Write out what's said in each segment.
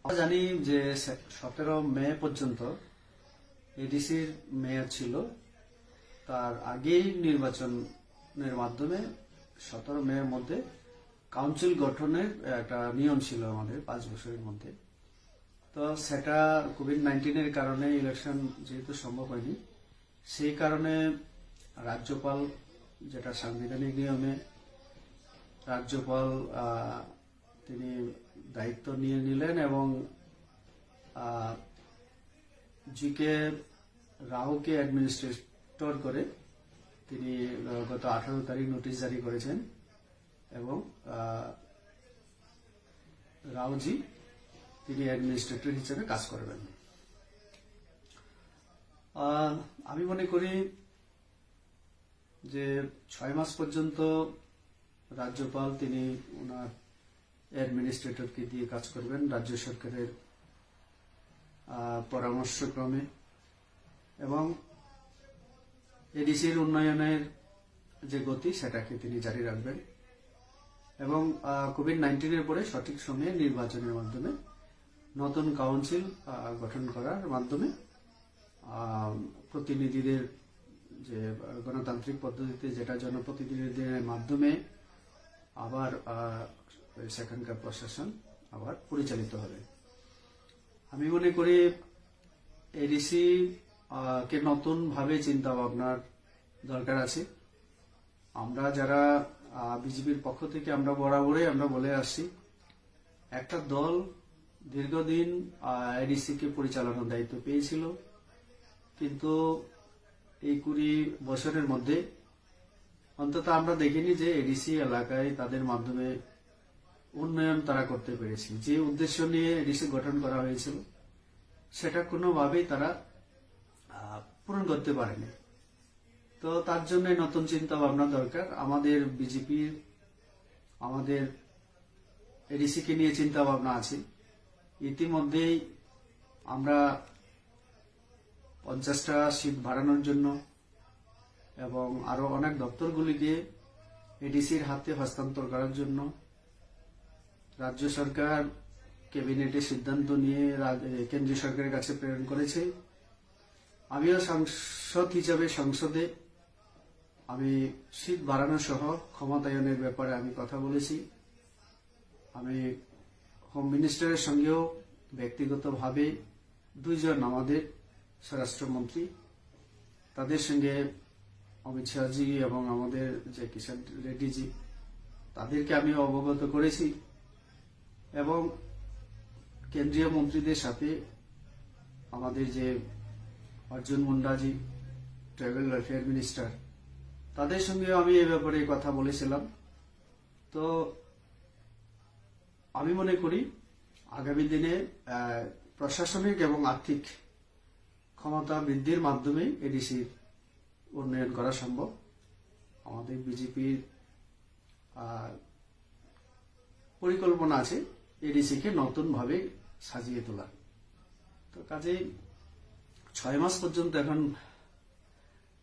আমরা জানি যে 17 মে পর্যন্ত এডিসির মেয়াদ ছিল। তার আগেই নির্বাচনের মাধ্যমে 17 মের মধ্যে কাউন্সিল গঠনের একটা নিয়ম ছিল আমাদের 5 বছরের মধ্যে। তো সেটা কোভিড-19 কারণে ইলেকশন যেহেতু সম্ভব হয়নি, সেই কারণে রাজ্যপাল, যেটা সাংবিধানিক নিয়মে রাজ্যপাল তিনি দায়িত্ব নিয়ে নিলেন এবং জি.কে. রাওকে অ্যাডমিনিস্ট্রেটর করে তিনি গত 18 তারিখ নোটিশ জারি করেছেন এবং রাওজি তিনি অ্যাডমিনিস্ট্রেটর হিসেবে কাজ করবেন। আমি মনে করি যে 6 মাস পর্যন্ত রাজ্যপাল তিনি ওনার অ্যাডমিনিস্ট্রেটরকে দিয়ে কাজ করবেন রাজ্য সরকারের পরামর্শক্রমে, এবং এডিসির উন্নয়নের যে গতি সেটাকে তিনি জারি রাখবেন এবং কোভিড-19 পরে সঠিক সময়ে নির্বাচনের মাধ্যমে নতুন কাউন্সিল গঠন করার মাধ্যমে প্রতিনিধিদের যে গণতান্ত্রিক পদ্ধতিতে যেটা জনপ্রতিনিধিদের মাধ্যমে আবার সেখানকার প্রশাসন আবার পরিচালিত হবে। আমি মনে করি এডিসি কে নতুন ভাবে চিন্তা ভাবনার দরকার আছে। আমরা যারা বিজেপির পক্ষ থেকে আমরা বরাবরই আমরা বলে আসছি, একটা দল দীর্ঘদিন এডিসি কে পরিচালনার দায়িত্ব পেয়েছিল, কিন্তু এই 20 বছরের মধ্যে অন্তত আমরা দেখিনি যে এডিসি এলাকায় তাদের মাধ্যমে উন্নয়ন তারা করতে পেরেছে। যে উদ্দেশ্য নিয়ে এডিসি গঠন করা হয়েছিল সেটা কোনোভাবেই তারা পূরণ করতে পারেনি। তো তার জন্য নতুন চিন্তা ভাবনা দরকার। আমাদের বিজেপির আমাদের এডিসি কে নিয়ে চিন্তা ভাবনা আছে। ইতিমধ্যেই আমরা 50টা সিট বাড়ানোর জন্য এবং আরো অনেক দপ্তরগুলিকে এডিসির হাতে হস্তান্তর করার জন্য রাজ্য সরকার ক্যাবিনেটে সিদ্ধান্ত নিয়ে কেন্দ্রীয় সরকারের কাছে প্রেরণ করেছে। আমিও সাংসদ হিসাবে সংসদে আমি সিট বাড়ানো সহ ক্ষমতায়নের ব্যাপারে আমি কথা বলেছি। আমি হোম মিনিস্টারের সঙ্গেও ব্যক্তিগতভাবে 2 জন আমাদের স্বরাষ্ট্রমন্ত্রী, তাদের সঙ্গে অমিত শাহজি এবং আমাদের যে কিষাণ রেড্ডিজি, তাদেরকে আমি অবগত করেছি এবং কেন্দ্রীয় মন্ত্রীদের সাথে আমাদের যে অর্জুন মুন্ডাজি ট্রাইবাল ওয়েলফেয়ার মিনিস্টার, তাদের সঙ্গেও আমি এ ব্যাপারে কথা বলেছিলাম। তো আমি মনে করি আগামী দিনে প্রশাসনিক এবং আর্থিক ক্ষমতা বৃদ্ধির মাধ্যমে এডিসির উন্নয়ন করা সম্ভব। আমাদের বিজেপির পরিকল্পনা আছে এডিসি কে নতুন ভাবে সাজিয়ে তোলা। তো কাজেই 6 মাস পর্যন্ত এখন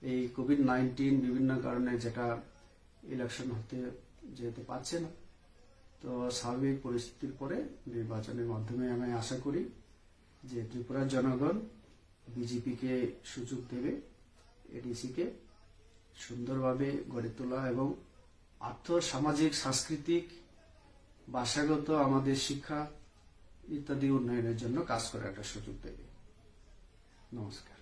এই কোভিড-19 বিভিন্ন কারণে যেটা ইলেকশন হতে যেতে পারছে না, তো স্বাভাবিক পরিস্থিতির পরে নির্বাচনের মাধ্যমে আমি আশা করি যে ত্রিপুরার জনগণ বিজেপি কে সুযোগ দেবে এডিসি কে সুন্দরভাবে গড়ে তোলা এবং আর্থ সামাজিক সাংস্কৃতিক ভাষাগত আমাদের শিক্ষা ইত্যাদি উন্নয়নের জন্য কাজ করার একটা সুযোগ দেবে। নমস্কার।